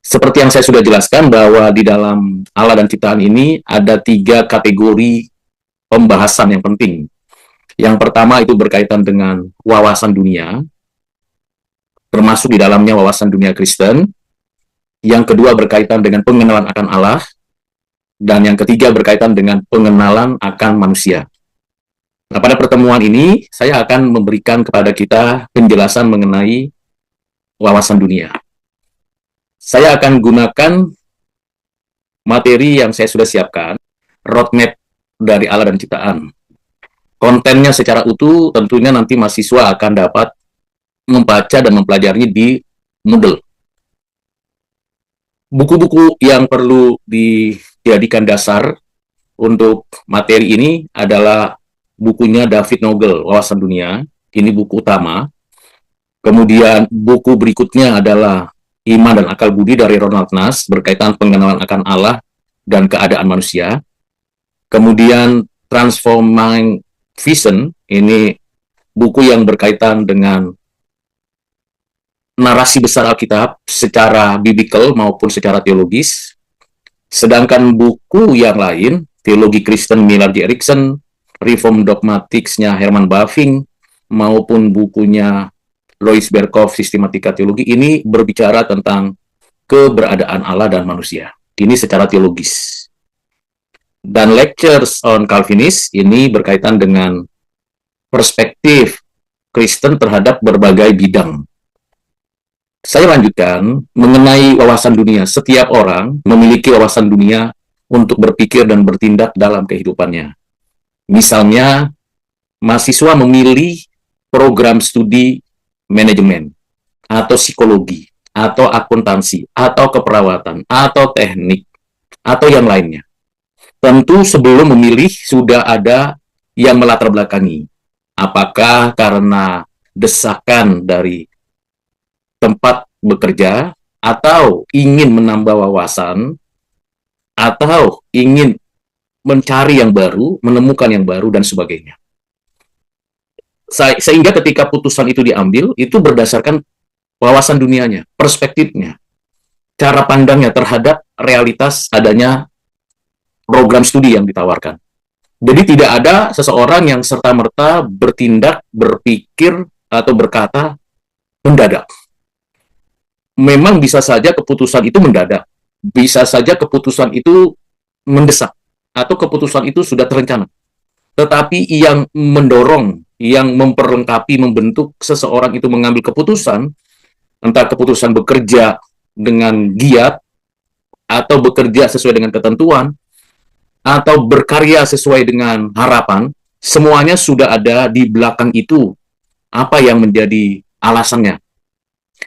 Seperti yang saya sudah jelaskan bahwa di dalam Allah dan ciptaan ini ada 3 kategori pembahasan yang penting. Yang pertama itu berkaitan dengan wawasan dunia, termasuk di dalamnya wawasan dunia Kristen. Yang kedua berkaitan dengan pengenalan akan Allah, dan yang ketiga berkaitan dengan pengenalan akan manusia. Nah, pada pertemuan ini saya akan memberikan kepada kita penjelasan mengenai wawasan dunia. Saya akan gunakan materi yang saya sudah siapkan, roadmap dari Allah dan ciptaan. Kontennya secara utuh tentunya nanti mahasiswa akan dapat membaca dan mempelajarinya di Moodle. Buku-buku yang perlu dijadikan dasar untuk materi ini adalah bukunya David Nogel, Wawasan Dunia. Ini buku utama. Kemudian buku berikutnya adalah Iman dan Akal Budi dari Ronald Nash, berkaitan pengenalan akan Allah dan keadaan manusia. Kemudian Transforming Vision, ini buku yang berkaitan dengan narasi besar Alkitab secara biblical maupun secara teologis. Sedangkan buku yang lain, Teologi Kristen Millard J. Erickson, Reform Dogmatics-nya Herman Bavinck, maupun bukunya Lois Berkhof, Sistematika Teologi, ini berbicara tentang keberadaan Allah dan manusia. Ini secara teologis. Dan Lectures on Calvinist, ini berkaitan dengan perspektif Kristen terhadap berbagai bidang. Saya lanjutkan mengenai wawasan dunia. Setiap orang memiliki wawasan dunia untuk berpikir dan bertindak dalam kehidupannya. Misalnya, mahasiswa memilih program studi manajemen, atau psikologi, atau akuntansi, atau keperawatan, atau teknik, atau yang lainnya. Tentu sebelum memilih sudah ada yang melatar belakangi. Apakah karena desakan dari tempat bekerja, atau ingin menambah wawasan, atau ingin mencari yang baru, menemukan yang baru, dan sebagainya. Sehingga ketika putusan itu diambil, itu berdasarkan wawasan dunianya, perspektifnya, cara pandangnya terhadap realitas adanya program studi yang ditawarkan. Jadi tidak ada seseorang yang serta-merta bertindak, berpikir, atau berkata mendadak. Memang bisa saja keputusan itu mendadak, bisa saja keputusan itu mendesak, atau keputusan itu sudah terencana. Tetapi yang mendorong, yang memperlengkapi, membentuk seseorang itu mengambil keputusan, entah keputusan bekerja dengan giat, atau bekerja sesuai dengan ketentuan, atau berkarya sesuai dengan harapan, semuanya sudah ada di belakang itu. Apa yang menjadi alasannya?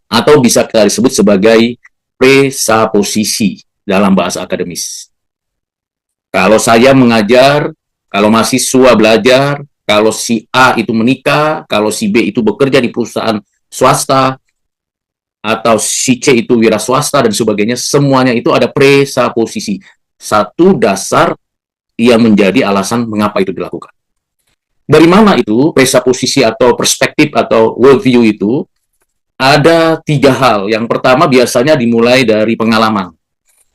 Atau bisa kita disebut sebagai presaposisi dalam bahasa akademis. Kalau saya mengajar, kalau mahasiswa belajar, kalau si A itu menikah, kalau si B itu bekerja di perusahaan swasta, atau si C itu wira swasta, dan sebagainya, semuanya itu ada presaposisi. Satu dasar yang menjadi alasan mengapa itu dilakukan. Dari mana itu presaposisi atau perspektif atau worldview itu? Ada 3 hal. Yang pertama biasanya dimulai dari pengalaman.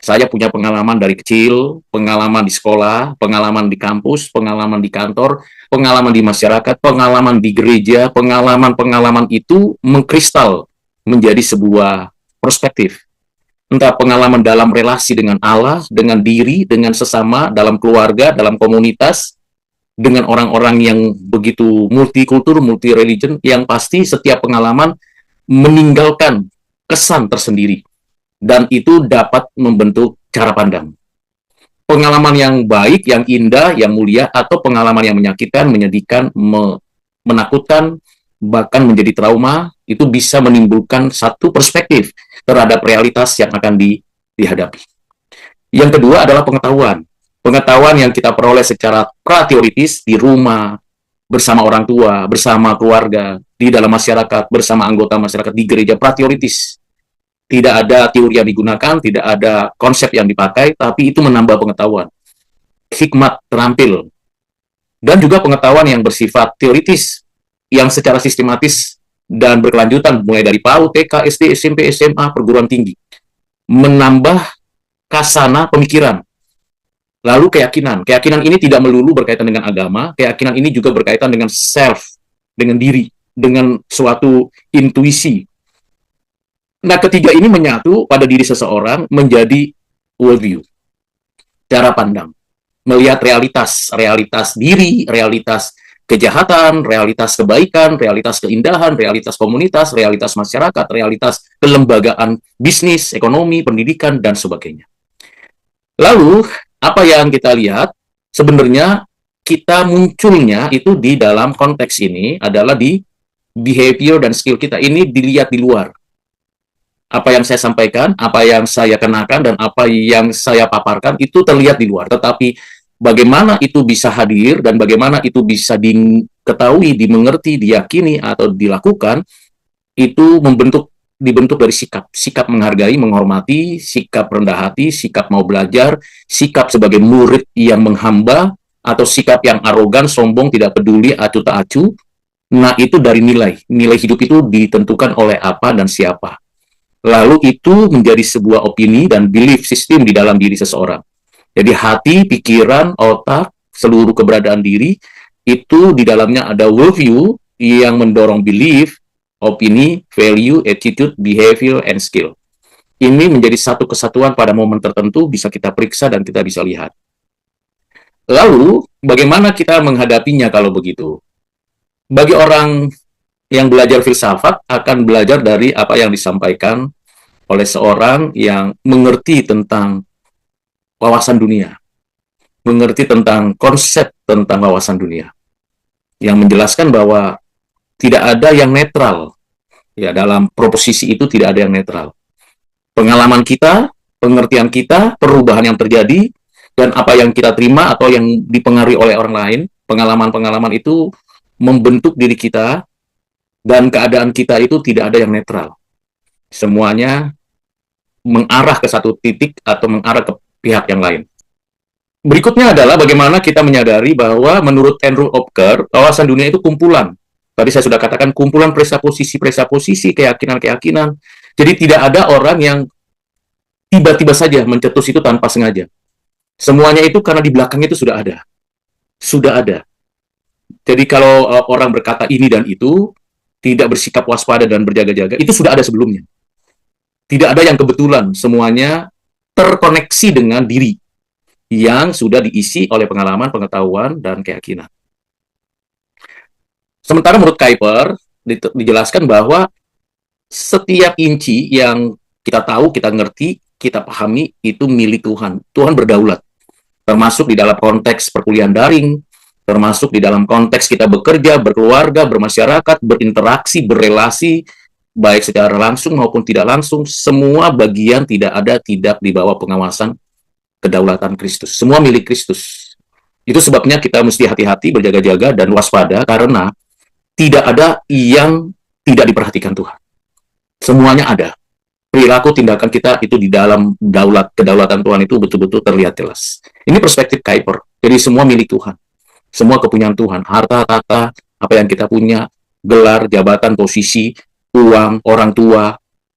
Saya punya pengalaman dari kecil, pengalaman di sekolah, pengalaman di kampus, pengalaman di kantor, pengalaman di masyarakat, pengalaman di gereja. Pengalaman-pengalaman itu mengkristal menjadi sebuah perspektif. Entah pengalaman dalam relasi dengan Allah, dengan diri, dengan sesama, dalam keluarga, dalam komunitas, dengan orang-orang yang begitu multikultur, multi-religion, yang pasti setiap pengalaman meninggalkan kesan tersendiri, dan itu dapat membentuk cara pandang. Pengalaman yang baik, yang indah, yang mulia, atau pengalaman yang menyakitkan, menyedihkan, menakutkan, bahkan menjadi trauma, itu bisa menimbulkan satu perspektif terhadap realitas yang akan dihadapi. Yang kedua adalah pengetahuan. Pengetahuan yang kita peroleh secara prateoritis di rumah, bersama orang tua, bersama keluarga, di dalam masyarakat, bersama anggota masyarakat, di gereja, prateoritis. Tidak ada teori yang digunakan, tidak ada konsep yang dipakai, tapi itu menambah pengetahuan. Hikmat terampil. Dan juga pengetahuan yang bersifat teoritis, yang secara sistematis dan berkelanjutan, mulai dari PAUD, TK, SD, SMP, SMA, perguruan tinggi. menambah kasana pemikiran. Lalu keyakinan. Keyakinan ini tidak melulu berkaitan dengan agama, keyakinan ini juga berkaitan dengan self, dengan diri, dengan suatu intuisi. Nah, ketiga ini menyatu pada diri seseorang menjadi worldview, cara pandang. Melihat realitas diri, realitas kejahatan, realitas kebaikan, realitas keindahan, realitas komunitas, realitas masyarakat, realitas kelembagaan bisnis, ekonomi, pendidikan, dan sebagainya. Lalu, apa yang kita lihat, sebenarnya kita munculnya itu di dalam konteks ini adalah di behavior dan skill kita. Ini dilihat di luar. Apa yang saya sampaikan, apa yang saya kenakan, dan apa yang saya paparkan, itu terlihat di luar. Tetapi bagaimana itu bisa hadir, dan bagaimana itu bisa diketahui, dimengerti, diyakini, atau dilakukan, itu dibentuk dari sikap menghargai, menghormati, sikap rendah hati, sikap mau belajar, sikap sebagai murid yang menghamba, atau sikap yang arogan, sombong, tidak peduli, acuh tak acuh. Nah, itu dari nilai hidup itu ditentukan oleh apa dan siapa. Lalu itu menjadi sebuah opini dan belief system di dalam diri seseorang. Jadi hati, pikiran, otak, seluruh keberadaan diri, itu di dalamnya ada worldview yang mendorong belief, opini, value, attitude, behavior, and skill. Ini menjadi satu kesatuan pada momen tertentu, bisa kita periksa dan kita bisa lihat. Lalu, bagaimana kita menghadapinya kalau begitu? Bagi orang yang belajar filsafat akan belajar dari apa yang disampaikan oleh seorang yang mengerti tentang wawasan dunia, mengerti tentang konsep tentang wawasan dunia, yang menjelaskan bahwa tidak ada yang netral. Ya, dalam proposisi itu tidak ada yang netral. Pengalaman kita, pengertian kita, perubahan yang terjadi, dan apa yang kita terima atau yang dipengaruhi oleh orang lain, pengalaman-pengalaman itu membentuk diri kita, dan keadaan kita itu tidak ada yang netral. Semuanya mengarah ke satu titik atau mengarah ke pihak yang lain. Berikutnya adalah bagaimana kita menyadari bahwa menurut Andrew Hopker, wawasan dunia itu kumpulan. Tadi saya sudah katakan kumpulan presaposisi, keyakinan-keyakinan. Jadi tidak ada orang yang tiba-tiba saja mencetus itu tanpa sengaja. Semuanya itu karena di belakangnya itu sudah ada. Sudah ada. Jadi kalau orang berkata ini dan itu, tidak bersikap waspada dan berjaga-jaga, itu sudah ada sebelumnya. Tidak ada yang kebetulan, semuanya terkoneksi dengan diri yang sudah diisi oleh pengalaman, pengetahuan, dan keyakinan. Sementara menurut Kuyper, dijelaskan bahwa setiap inci yang kita tahu, kita ngerti, kita pahami, itu milik Tuhan. Tuhan berdaulat. Termasuk di dalam konteks perkuliahan daring, termasuk di dalam konteks kita bekerja, berkeluarga, bermasyarakat, berinteraksi, berrelasi, baik secara langsung maupun tidak langsung, semua bagian tidak di bawah pengawasan kedaulatan Kristus. Semua milik Kristus. Itu sebabnya kita mesti hati-hati, berjaga-jaga, dan waspada, karena tidak ada yang tidak diperhatikan Tuhan. Semuanya ada. Perilaku tindakan kita itu di dalam kedaulatan Tuhan itu betul-betul terlihat jelas. Ini perspektif Kuyper. Jadi semua milik Tuhan. Semua kepunyaan Tuhan, harta, tata, apa yang kita punya, gelar, jabatan, posisi, uang, orang tua,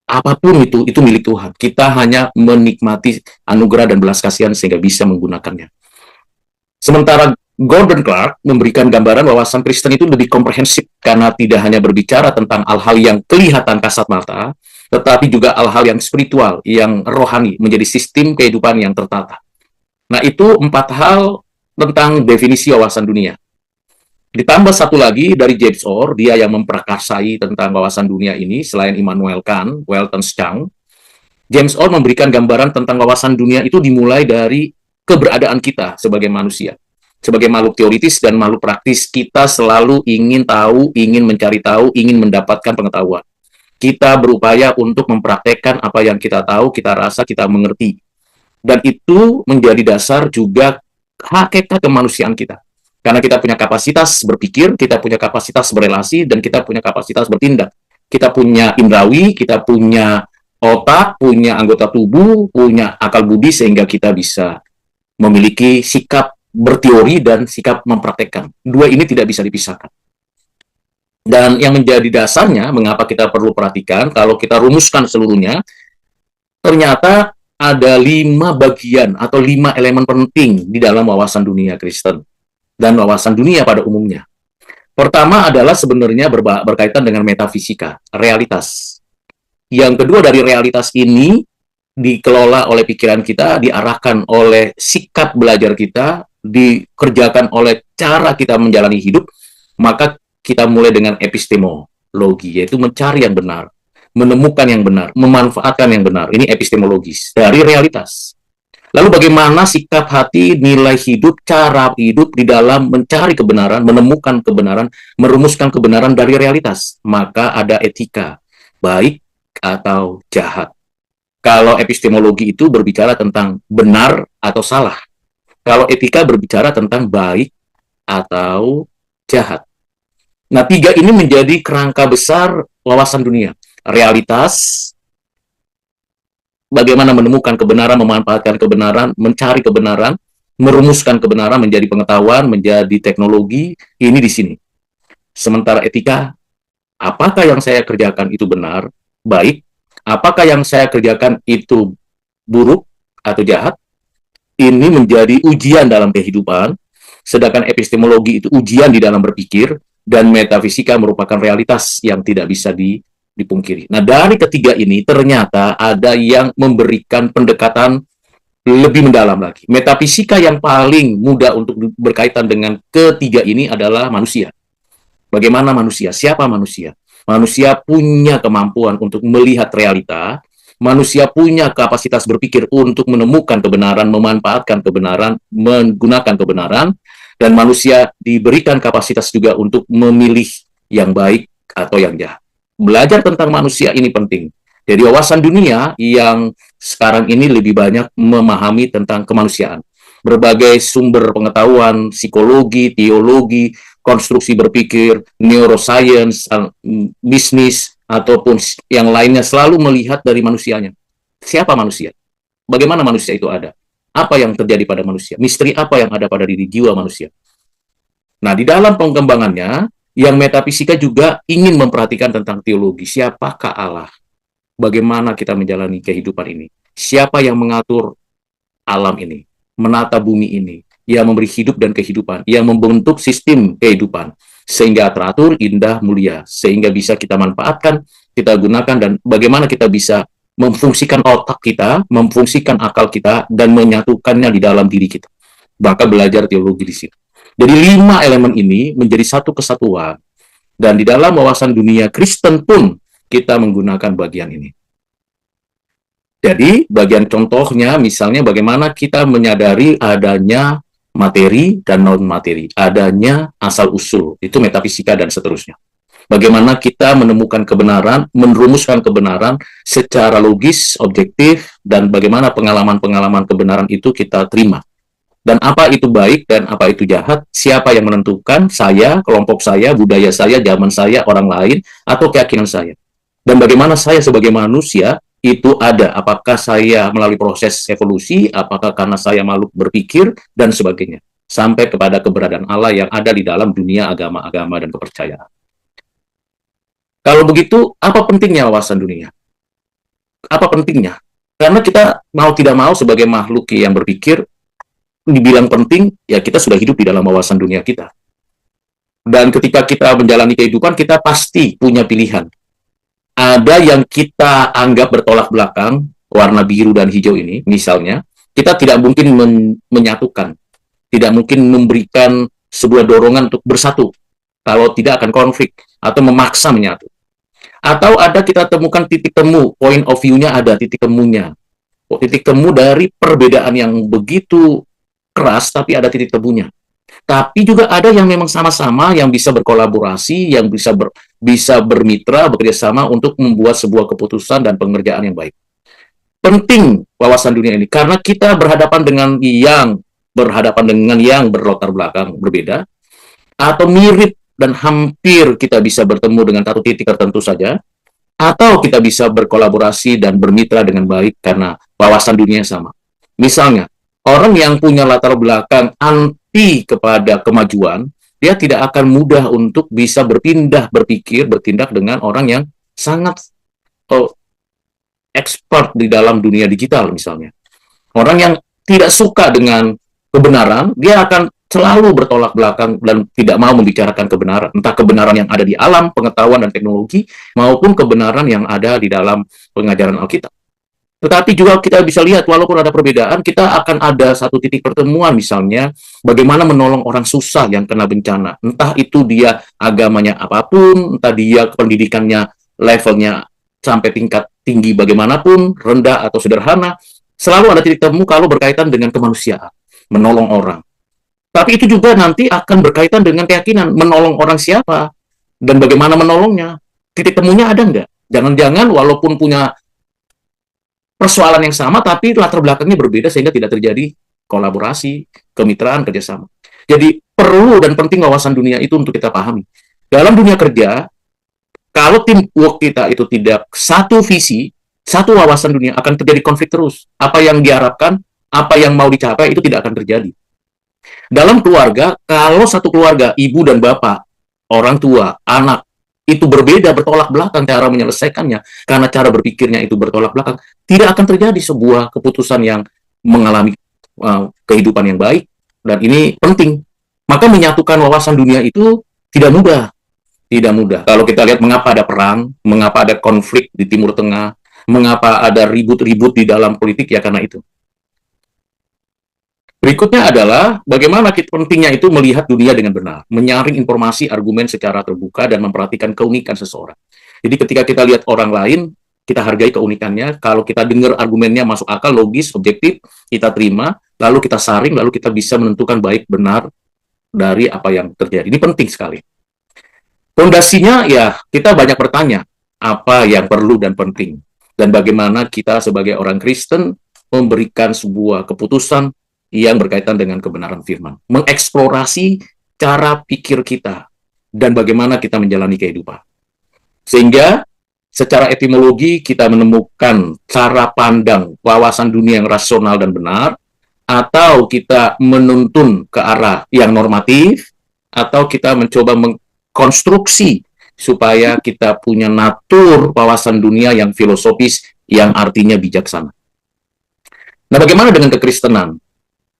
apapun itu milik Tuhan. Kita hanya menikmati anugerah dan belas kasihan sehingga bisa menggunakannya. Sementara Gordon Clark memberikan gambaran wawasan Kristen itu lebih komprehensif karena tidak hanya berbicara tentang hal-hal yang kelihatan kasat mata, tetapi juga hal-hal yang spiritual, yang rohani, menjadi sistem kehidupan yang tertata. Nah, itu 4 hal tentang definisi wawasan dunia. Ditambah satu lagi dari James Orr, dia yang memprakarsai tentang wawasan dunia ini, selain Immanuel Kant, Welton Schang. James Orr memberikan gambaran tentang wawasan dunia itu dimulai dari keberadaan kita sebagai manusia. Sebagai makhluk teoritis dan makhluk praktis, kita selalu ingin tahu, ingin mencari tahu, ingin mendapatkan pengetahuan. Kita berupaya untuk mempraktekkan apa yang kita tahu, kita rasa, kita mengerti. Dan itu menjadi dasar juga hakikat kemanusiaan kita. Karena kita punya kapasitas berpikir, kita punya kapasitas berelasi, dan kita punya kapasitas bertindak. Kita punya indrawi, kita punya otak, punya anggota tubuh, punya akal budi, sehingga kita bisa memiliki sikap berteori dan sikap mempraktekkan. Dua ini tidak bisa dipisahkan. Dan yang menjadi dasarnya, mengapa kita perlu perhatikan, kalau kita rumuskan seluruhnya, ternyata ada 5 bagian atau 5 elemen penting di dalam wawasan dunia Kristen dan wawasan dunia pada umumnya. Pertama adalah sebenarnya berkaitan dengan metafisika, realitas. Yang kedua dari realitas ini dikelola oleh pikiran kita, diarahkan oleh sikap belajar kita, dikerjakan oleh cara kita menjalani hidup, maka kita mulai dengan epistemologi, yaitu mencari yang benar, menemukan yang benar, memanfaatkan yang benar. Ini epistemologis, dari realitas. Lalu bagaimana sikap hati, nilai hidup, cara hidup di dalam mencari kebenaran, menemukan kebenaran, merumuskan kebenaran dari realitas. Maka ada etika, baik atau jahat. Kalau epistemologi itu berbicara tentang benar atau salah. Kalau etika berbicara tentang baik atau jahat. Nah, 3 ini menjadi kerangka besar wawasan dunia. Realitas, bagaimana menemukan kebenaran, memanfaatkan kebenaran, mencari kebenaran, merumuskan kebenaran menjadi pengetahuan, menjadi teknologi, ini di sini. Sementara etika, apakah yang saya kerjakan itu benar, baik, apakah yang saya kerjakan itu buruk atau jahat, ini menjadi ujian dalam kehidupan, sedangkan epistemologi itu ujian di dalam berpikir, dan metafisika merupakan realitas yang tidak bisa dipungkiri. Nah, dari ketiga ini ternyata ada yang memberikan pendekatan lebih mendalam lagi. Metafisika yang paling mudah untuk berkaitan dengan ketiga ini adalah manusia. Bagaimana manusia? Siapa manusia? Manusia punya kemampuan untuk melihat realita, manusia punya kapasitas berpikir untuk menemukan kebenaran, memanfaatkan kebenaran, menggunakan kebenaran, dan manusia diberikan kapasitas juga untuk memilih yang baik atau yang jahat. Belajar tentang manusia ini penting. Jadi wawasan dunia yang sekarang ini lebih banyak memahami tentang kemanusiaan. Berbagai sumber pengetahuan, psikologi, teologi, konstruksi berpikir, neuroscience, bisnis, ataupun yang lainnya selalu melihat dari manusianya. Siapa manusia? Bagaimana manusia itu ada? Apa yang terjadi pada manusia? Misteri apa yang ada pada diri jiwa manusia? Nah, di dalam pengembangannya, yang metafisika juga ingin memperhatikan tentang teologi. Siapakah Allah? Bagaimana kita menjalani kehidupan ini? Siapa yang mengatur alam ini? Menata bumi ini? Yang memberi hidup dan kehidupan? Yang membentuk sistem kehidupan? Sehingga teratur, indah, mulia. Sehingga bisa kita manfaatkan, kita gunakan, dan bagaimana kita bisa memfungsikan otak kita, memfungsikan akal kita, dan menyatukannya di dalam diri kita. Maka belajar teologi di situ. Jadi 5 elemen ini menjadi satu kesatuan. Dan di dalam wawasan dunia Kristen pun kita menggunakan bagian ini. Jadi bagian contohnya misalnya bagaimana kita menyadari adanya materi dan non-materi. Adanya asal-usul. Itu metafisika dan seterusnya. Bagaimana kita menemukan kebenaran, merumuskan kebenaran secara logis, objektif, dan bagaimana pengalaman-pengalaman kebenaran itu kita terima. Dan apa itu baik dan apa itu jahat, siapa yang menentukan, saya, kelompok saya, budaya saya, zaman saya, orang lain, atau keyakinan saya. Dan bagaimana saya sebagai manusia itu ada, apakah saya melalui proses evolusi, apakah karena saya makhluk berpikir, dan sebagainya. Sampai kepada keberadaan Allah yang ada di dalam dunia agama-agama dan kepercayaan. Kalau begitu, apa pentingnya wawasan dunia? Apa pentingnya? Karena kita mau tidak mau sebagai makhluk yang berpikir, dibilang penting, ya kita sudah hidup di dalam wawasan dunia kita. Dan ketika kita menjalani kehidupan, kita pasti punya pilihan. Ada yang kita anggap bertolak belakang, warna biru dan hijau ini, misalnya, kita tidak mungkin menyatukan, tidak mungkin memberikan sebuah dorongan untuk bersatu, kalau tidak akan konflik, atau memaksa menyatu. Atau ada kita temukan titik temu, point of view-nya ada titik temunya. Titik temu dari perbedaan yang begitu keras, tapi ada titik temunya. Tapi juga ada yang memang sama-sama, yang bisa berkolaborasi, yang bisa bermitra, bekerjasama untuk membuat sebuah keputusan dan pengerjaan yang baik. Penting wawasan dunia ini, karena kita berhadapan dengan yang berlatar belakang berbeda, atau mirip dan hampir kita bisa bertemu dengan satu titik tertentu saja, atau kita bisa berkolaborasi dan bermitra dengan baik karena wawasan dunia sama. Misalnya, orang yang punya latar belakang anti kepada kemajuan, dia tidak akan mudah untuk bisa bertindak dengan orang yang sangat expert di dalam dunia digital misalnya. Orang yang tidak suka dengan kebenaran, dia akan selalu bertolak belakang dan tidak mau membicarakan kebenaran. Entah kebenaran yang ada di alam, pengetahuan, dan teknologi, maupun kebenaran yang ada di dalam pengajaran Alkitab. Tetapi juga kita bisa lihat, walaupun ada perbedaan, kita akan ada satu titik pertemuan, misalnya, bagaimana menolong orang susah yang kena bencana. Entah itu dia agamanya apapun, entah dia pendidikannya, levelnya sampai tingkat tinggi bagaimanapun, rendah atau sederhana, selalu ada titik temu kalau berkaitan dengan kemanusiaan, menolong orang. Tapi itu juga nanti akan berkaitan dengan keyakinan, menolong orang siapa, dan bagaimana menolongnya. Titik temunya ada nggak? Jangan-jangan walaupun punya persoalan yang sama, tapi latar belakangnya berbeda sehingga tidak terjadi kolaborasi, kemitraan, kerjasama. Jadi perlu dan penting wawasan dunia itu untuk kita pahami. Dalam dunia kerja, kalau teamwork kita itu tidak satu visi, satu wawasan dunia, akan terjadi konflik terus. Apa yang diharapkan, apa yang mau dicapai, itu tidak akan terjadi. Dalam keluarga, kalau satu keluarga, ibu dan bapak, orang tua, anak, itu berbeda, bertolak belakang cara menyelesaikannya, karena cara berpikirnya itu bertolak belakang, tidak akan terjadi sebuah keputusan yang mengalami kehidupan yang baik, dan ini penting. Maka menyatukan wawasan dunia itu tidak mudah. Tidak mudah. Kalau kita lihat mengapa ada perang, mengapa ada konflik di Timur Tengah, mengapa ada ribut-ribut di dalam politik, ya karena itu. Berikutnya adalah bagaimana pentingnya itu melihat dunia dengan benar, menyaring informasi, argumen secara terbuka, dan memperhatikan keunikan seseorang. Jadi ketika kita lihat orang lain, kita hargai keunikannya. Kalau kita dengar argumennya masuk akal, logis, objektif, kita terima, lalu kita saring, lalu kita bisa menentukan baik benar dari apa yang terjadi. Ini penting sekali. Fondasinya ya kita banyak bertanya apa yang perlu dan penting, dan bagaimana kita sebagai orang Kristen memberikan sebuah keputusan yang berkaitan dengan kebenaran firman, mengeksplorasi cara pikir kita dan bagaimana kita menjalani kehidupan. Sehingga secara etimologi kita menemukan cara pandang wawasan dunia yang rasional dan benar, atau kita menuntun ke arah yang normatif, atau kita mencoba mengkonstruksi supaya kita punya natur wawasan dunia yang filosofis, yang artinya bijaksana. Nah, bagaimana dengan kekristenan?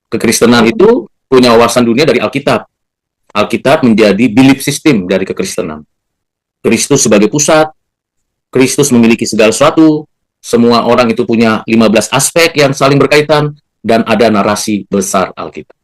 Kekristenan itu punya wawasan dunia dari Alkitab. Alkitab menjadi belief system dari kekristenan. Kristus sebagai pusat, Kristus memiliki segala sesuatu, semua orang itu punya 15 aspek yang saling berkaitan, dan ada narasi besar Alkitab.